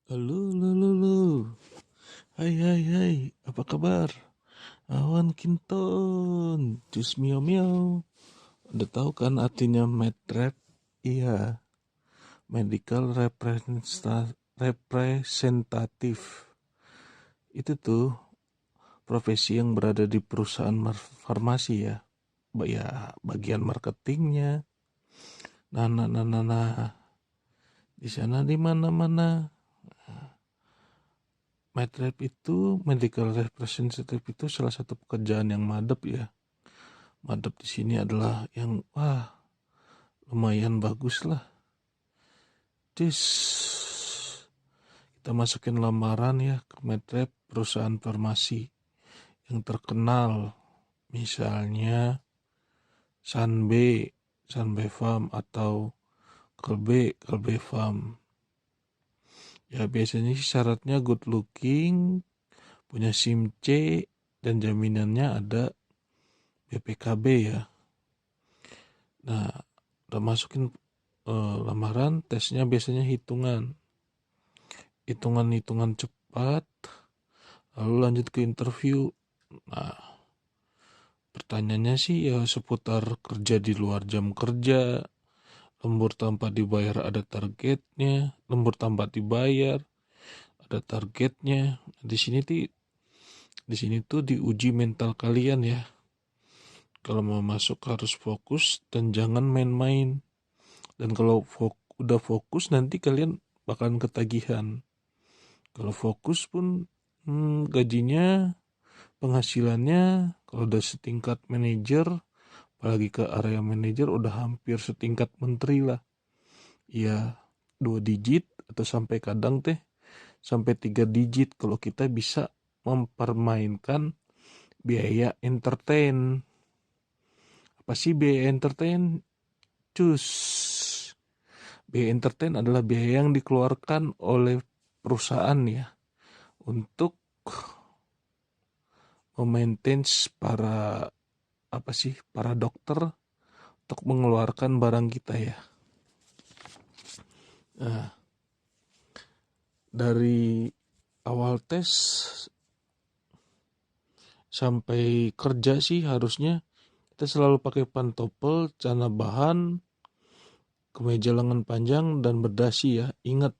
Halo, halo, halo, halo. Hai, hai, hai. Apa kabar? Awan Kinton. Cus miau miau. Udah tahu kan artinya medrep? Iya, medical representative. Itu tuh profesi yang berada di perusahaan farmasi ya. Ya, bagian marketingnya. Nah. Di sana di mana-mana. Medrep itu, medical representative itu salah satu pekerjaan yang madep ya. Madep di sini adalah yang lumayan bagus lah. Kita masukin lamaran ya ke Medrep, perusahaan farmasi yang terkenal. Misalnya Sanbe, Sanbe Farm atau Kelbe Farm. Ya biasanya sih syaratnya good looking, punya SIM C, dan jaminannya ada BPKB ya. Nah, udah masukin lamaran, tesnya biasanya hitungan cepat, lalu lanjut ke interview. Nah, pertanyaannya sih ya seputar kerja di luar jam kerja, lembur tanpa dibayar ada targetnya, lembur tanpa dibayar ada targetnya. Di sini tuh diuji mental kalian ya. Kalau mau masuk harus fokus dan jangan main-main. Dan kalau udah fokus nanti kalian bakalan ketagihan. Kalau fokus pun gajinya, penghasilannya kalau udah setingkat manajer, apalagi ke area manajer udah hampir setingkat menteri lah. Ya 2 digit atau sampai kadang sampai 3 digit kalau kita bisa mempermainkan biaya entertain. Apa sih biaya entertain? Cus. Biaya entertain adalah biaya yang dikeluarkan oleh perusahaan ya untuk memaintain para dokter untuk mengeluarkan barang kita ya. Nah, dari awal tes sampai kerja sih harusnya kita selalu pakai pantopel, celana bahan, kemeja lengan panjang dan berdasi ya. Ingat,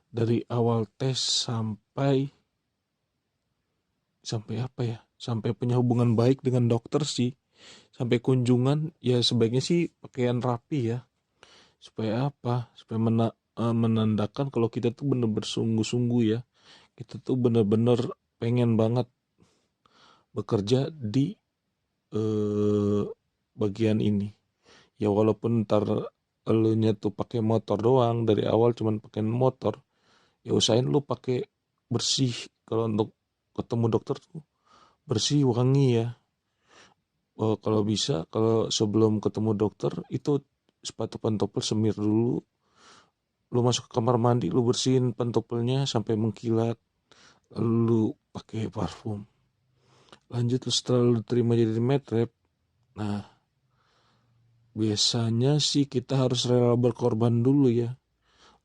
dari awal tes sampai apa ya? Sampai punya hubungan baik dengan dokter sih. Sampai kunjungan ya sebaiknya sih pakaian rapi ya. Supaya apa? Supaya menandakan kalau kita tuh bener bersungguh-sungguh ya. Kita tuh bener-bener pengen banget bekerja di eh, bagian ini. Ya walaupun ntar elunya tuh pakai motor doang dari awal cuman pakai motor, ya usahain lu pakai bersih. Kalau untuk ketemu dokter tuh bersih, wangi ya. Kalau bisa, kalau sebelum ketemu dokter itu sepatu pantopel semir dulu. Lu masuk ke kamar mandi, lu bersihin pantopelnya sampai mengkilat. Lalu lu pakai parfum. Lanjut lu setelah lu terima jadi medrep. Nah, biasanya sih kita harus rela berkorban dulu ya.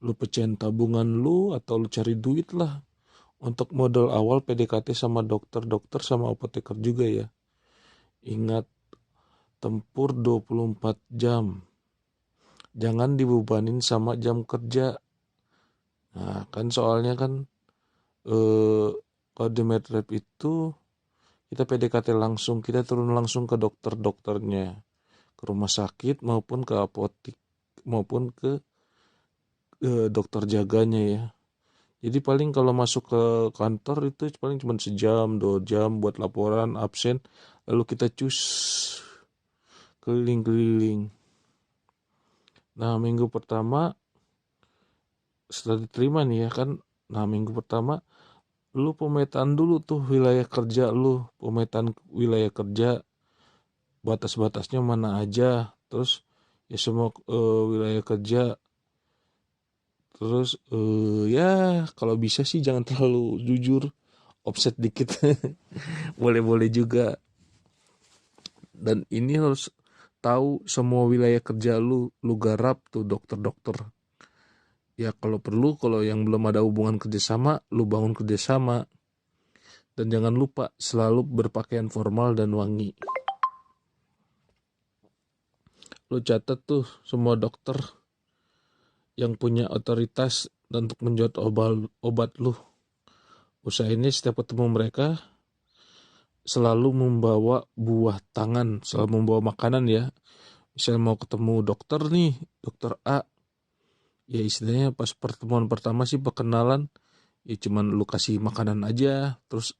Lu pecahin tabungan lu atau lu cari duit lah. Untuk modal awal PDKT sama dokter-dokter sama apoteker juga ya. Ingat, tempur 24 jam. Jangan dibebanin sama jam kerja. Nah, kan soalnya kan kalau di medrep itu kita PDKT langsung, kita turun langsung ke dokter-dokternya, ke rumah sakit maupun ke apotik maupun ke dokter jaganya ya. Jadi paling kalau masuk ke kantor itu paling cuma sejam 2 jam buat laporan absen, lalu kita cus keliling-keliling. Nah minggu pertama setelah diterima nih ya kan, nah minggu pertama lu pemetaan dulu tuh wilayah kerja lu, pemetaan wilayah kerja, batas-batasnya mana aja, terus ya semua wilayah kerja. Terus ya kalau bisa sih jangan terlalu jujur, offset dikit. Boleh-boleh juga. Dan ini harus tahu semua wilayah kerja lu garap tuh dokter-dokter. Ya kalau perlu, kalau yang belum ada hubungan kerjasama, lu bangun kerjasama. Dan jangan lupa selalu berpakaian formal dan wangi. Lu catat tuh semua dokter yang punya otoritas untuk menjual obat lu. Usahainnya setiap ketemu mereka selalu membawa buah tangan, selalu membawa makanan ya. Misal mau ketemu dokter nih, dokter A, ya istilahnya pas pertemuan pertama sih perkenalan, ya cuman lu kasih makanan aja, terus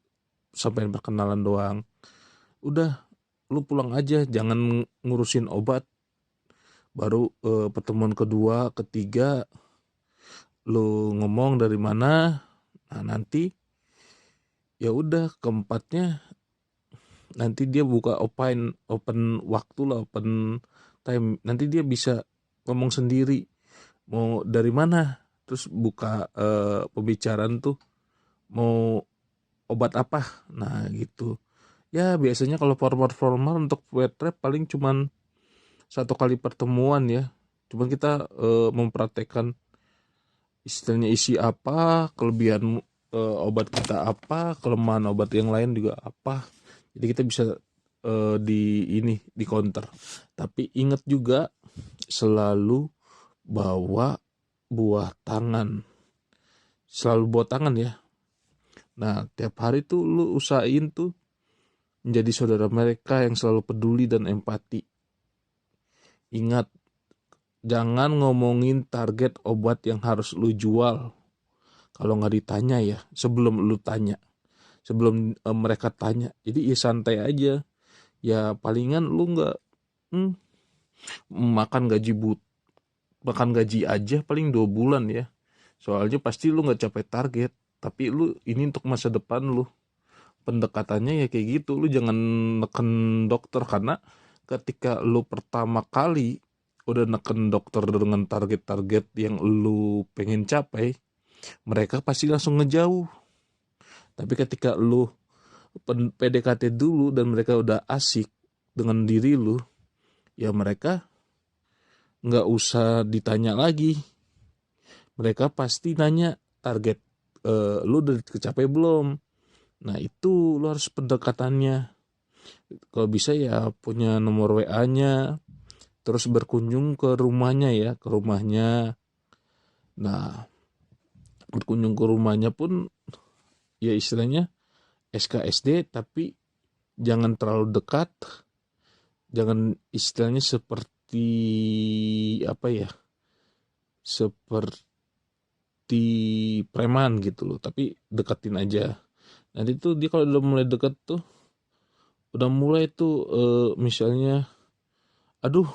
sampai perkenalan doang. Udah, lu pulang aja, jangan ngurusin obat. Baru pertemuan kedua, ketiga, lu ngomong dari mana, nah nanti ya udah keempatnya nanti dia buka open waktu lah, open time, nanti dia bisa ngomong sendiri mau dari mana, terus buka pembicaraan tuh mau obat apa, nah gitu ya. Biasanya kalau formal untuk wet trap paling cuman satu kali pertemuan ya, cuman kita mempraktekkan istilahnya isi apa, kelebihan obat kita apa, kelemahan obat yang lain juga apa. Jadi kita bisa di counter. Tapi ingat juga selalu bawa buah tangan. Selalu bawa tangan ya. Nah, tiap hari tuh lu usahain tuh menjadi saudara mereka yang selalu peduli dan empati. Ingat, jangan ngomongin target obat yang harus lu jual. Kalau nggak ditanya ya, sebelum lu tanya. Sebelum mereka tanya. Jadi ya santai aja. Ya palingan lu nggak makan makan gaji aja paling 2 bulan ya. Soalnya pasti lu nggak capai target. Tapi lu ini untuk masa depan lu. Pendekatannya ya kayak gitu. Lu jangan neken dokter, karena ketika lu pertama kali udah neken dokter dengan target-target yang lu pengen capai, mereka pasti langsung ngejauh. Tapi ketika lu PDKT dulu dan mereka udah asik dengan diri lu, ya mereka nggak usah ditanya lagi. Mereka pasti nanya target lu udah kecapai belum. Nah itu lu harus pendekatannya. Kalau bisa ya punya nomor WA-nya, terus berkunjung ke rumahnya ya, ke rumahnya. Nah berkunjung ke rumahnya pun ya istilahnya SKSD, tapi jangan terlalu dekat. Jangan istilahnya seperti apa ya, seperti preman gitu loh, tapi deketin aja. Nanti tuh dia kalau udah mulai deket tuh, udah mulai tuh misalnya, aduh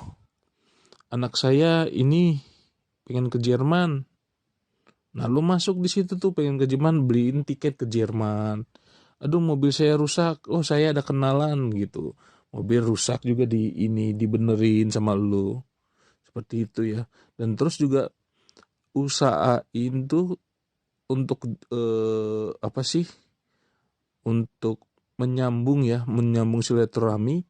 anak saya ini pengen ke Jerman. Nah lu masuk di situ tuh, pengen ke Jerman, beliin tiket ke Jerman. Aduh mobil saya rusak, oh saya ada kenalan gitu, mobil rusak juga dibenerin sama lu, seperti itu ya. Dan terus juga usahain tuh untuk apa sih, untuk menyambung silaturahmi.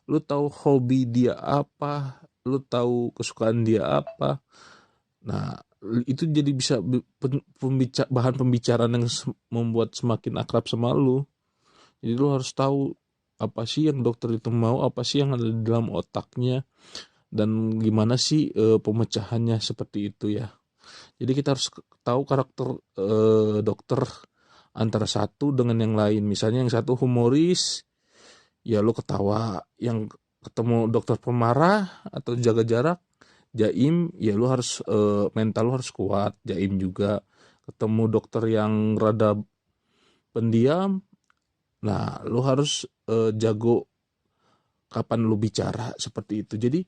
Lu tahu hobi dia apa, lu tahu kesukaan dia apa. Nah itu jadi bisa bahan pembicaraan yang membuat semakin akrab sama lu. Jadi lu harus tahu apa sih yang dokter itu mau, apa sih yang ada di dalam otaknya, dan gimana sih pemecahannya, seperti itu ya. Jadi kita harus tahu karakter dokter antara satu dengan yang lain. Misalnya yang satu humoris, ya lu ketawa. Yang ketemu dokter pemarah atau jaga jarak, jaim, ya lu harus mental lu harus kuat, jaim juga. Ketemu dokter yang rada pendiam, nah lu harus jago kapan lu bicara, seperti itu. Jadi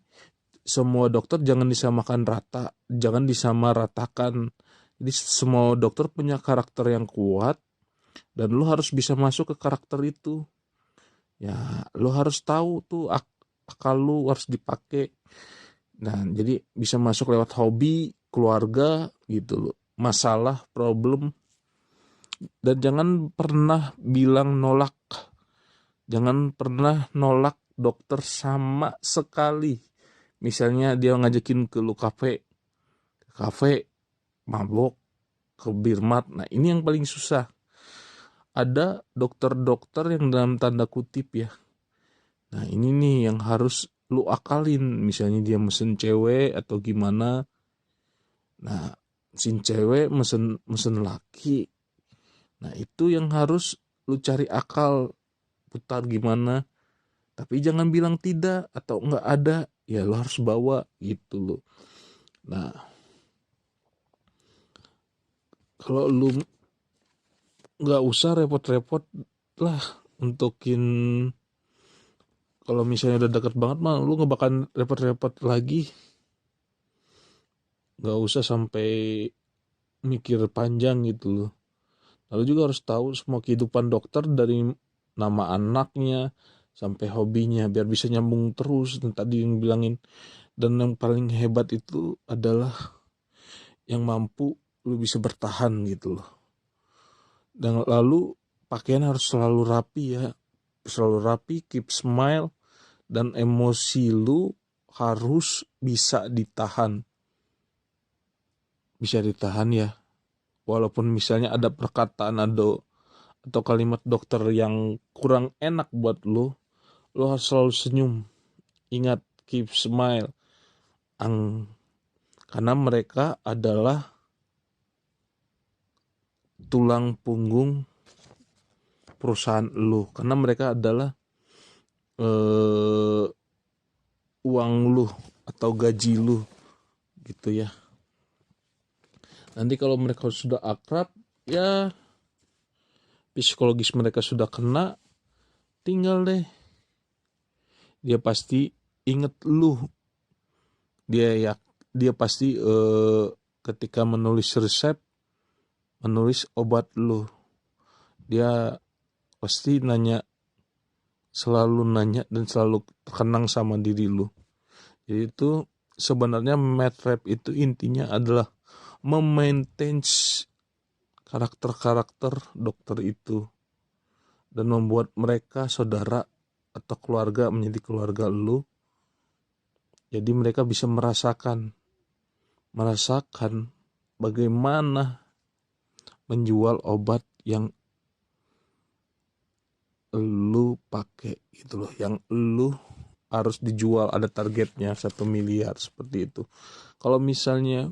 semua dokter jangan disamakan rata, jangan disamaratakan. Jadi semua dokter punya karakter yang kuat, dan lu harus bisa masuk ke karakter itu. Ya, lu harus tahu tuh akal lu harus dipakai. Nah, jadi bisa masuk lewat hobi, keluarga gitu loh. Masalah, problem. Dan jangan pernah bilang nolak. Jangan pernah nolak dokter sama sekali. Misalnya dia ngajakin ke lu kafe, mabok, ke birmat. Nah ini yang paling susah. Ada dokter-dokter yang dalam tanda kutip ya. Nah ini nih yang harus lu akalin. Misalnya dia mesen cewek atau gimana. Nah si cewek mesen laki. Nah itu yang harus lu cari akal, putar gimana. Tapi jangan bilang tidak atau enggak ada. Ya lu harus bawa gitu loh. Nah kalau lu nggak usah repot-repot lah untukin, kalau misalnya udah deket banget mah lu nggak bakal repot-repot lagi, nggak usah sampai mikir panjang gitu loh. Lalu juga harus tahu semua kehidupan dokter dari nama anaknya sampai hobinya biar bisa nyambung terus. Dan tadi yang bilangin, dan yang paling hebat itu adalah yang mampu lu bisa bertahan gitu loh. Dan lalu pakaian harus selalu rapi ya, selalu rapi, keep smile, dan emosi lu harus bisa ditahan ya. Walaupun misalnya ada perkataan atau kalimat dokter yang kurang enak buat lu harus selalu senyum. Ingat, keep smile. Karena mereka adalah tulang punggung perusahaan lu. Karena mereka adalah uang lu atau gaji lu gitu ya. Nanti kalau mereka sudah akrab ya, psikologis mereka sudah kena, tinggal deh dia pasti inget lu. Dia pasti ketika menulis resep, menulis obat lu, dia pasti selalu nanya dan selalu terkenang sama diri lu. Jadi itu sebenarnya MedRap itu intinya adalah memaintain karakter-karakter dokter itu dan membuat mereka saudara atau keluarga menjadi keluarga lu. Jadi mereka bisa merasakan bagaimana menjual obat yang lu pakai gitu loh, yang lu harus dijual, ada targetnya 1 miliar seperti itu. Kalau misalnya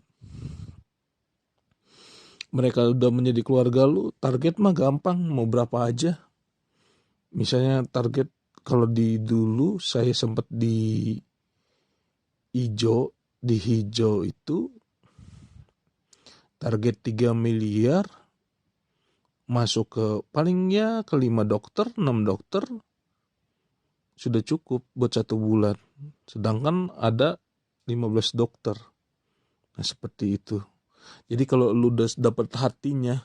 mereka udah menjadi keluarga lu, target mah gampang, mau berapa aja. Misalnya target, kalau di dulu saya sempat di hijau itu target 3 miliar, masuk ke paling ya ke 5 dokter, 6 dokter sudah cukup buat 1 bulan. Sedangkan ada 15 dokter. Nah seperti itu. Jadi kalau lu udah dapet hatinya,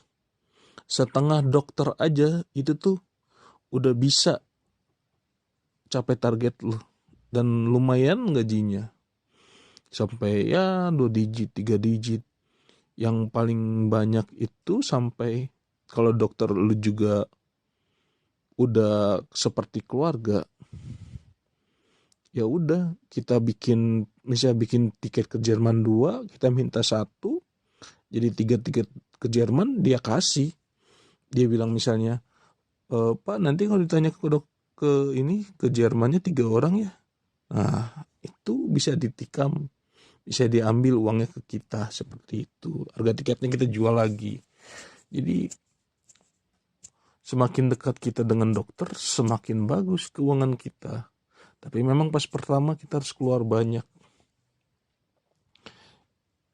setengah dokter aja itu tuh udah bisa capai target lu. Dan lumayan gajinya. Sampai ya 2 digit, 3 digit. Yang paling banyak itu sampai, kalau dokter lu juga udah seperti keluarga, ya udah kita misalnya bikin tiket ke Jerman 2, kita minta 1, jadi 3 tiket ke Jerman dia kasih. Dia bilang misalnya, Pak nanti kalau ditanya ke Jermannya 3 orang ya. Nah itu bisa ditikam, bisa diambil uangnya ke kita seperti itu. Harga tiketnya kita jual lagi. Jadi semakin dekat kita dengan dokter, semakin bagus keuangan kita. Tapi memang pas pertama kita harus keluar banyak.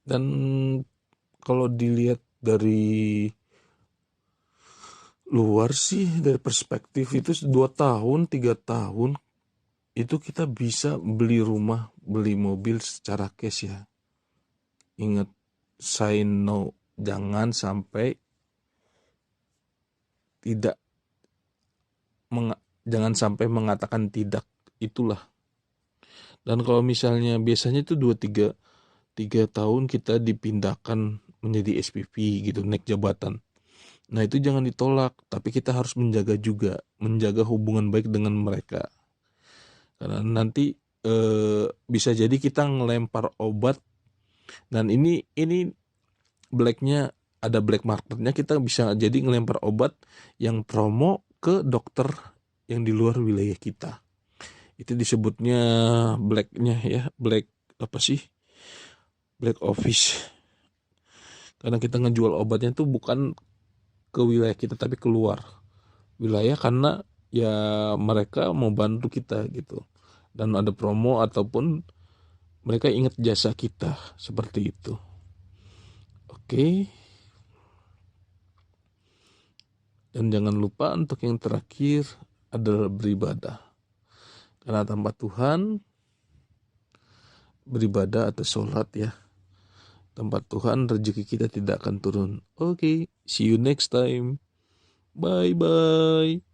Dan kalau dilihat dari luar sih, dari perspektif itu 2 tahun, 3 tahun itu kita bisa beli rumah, beli mobil secara cash ya. Ingat, say no, jangan sampai mengatakan tidak, itulah. Dan kalau misalnya biasanya itu 2-3 tahun kita dipindahkan menjadi SPV gitu, naik jabatan. Nah itu jangan ditolak, tapi kita harus menjaga hubungan baik dengan mereka. Karena nanti bisa jadi kita ngelempar obat, dan ini blacknya, ada black marketnya, kita bisa jadi ngelempar obat yang promo ke dokter yang di luar wilayah kita. Itu disebutnya blacknya ya, black apa sih, black office. Karena kita ngejual obatnya tuh bukan ke wilayah kita tapi keluar wilayah, karena ya mereka mau bantu kita gitu, dan ada promo ataupun mereka ingat jasa kita, seperti itu. Oke. Dan jangan lupa untuk yang terakhir adalah beribadah, karena tanpa Tuhan, beribadah atau sholat ya, tanpa Tuhan rezeki kita tidak akan turun. Oke, see you next time. Bye bye.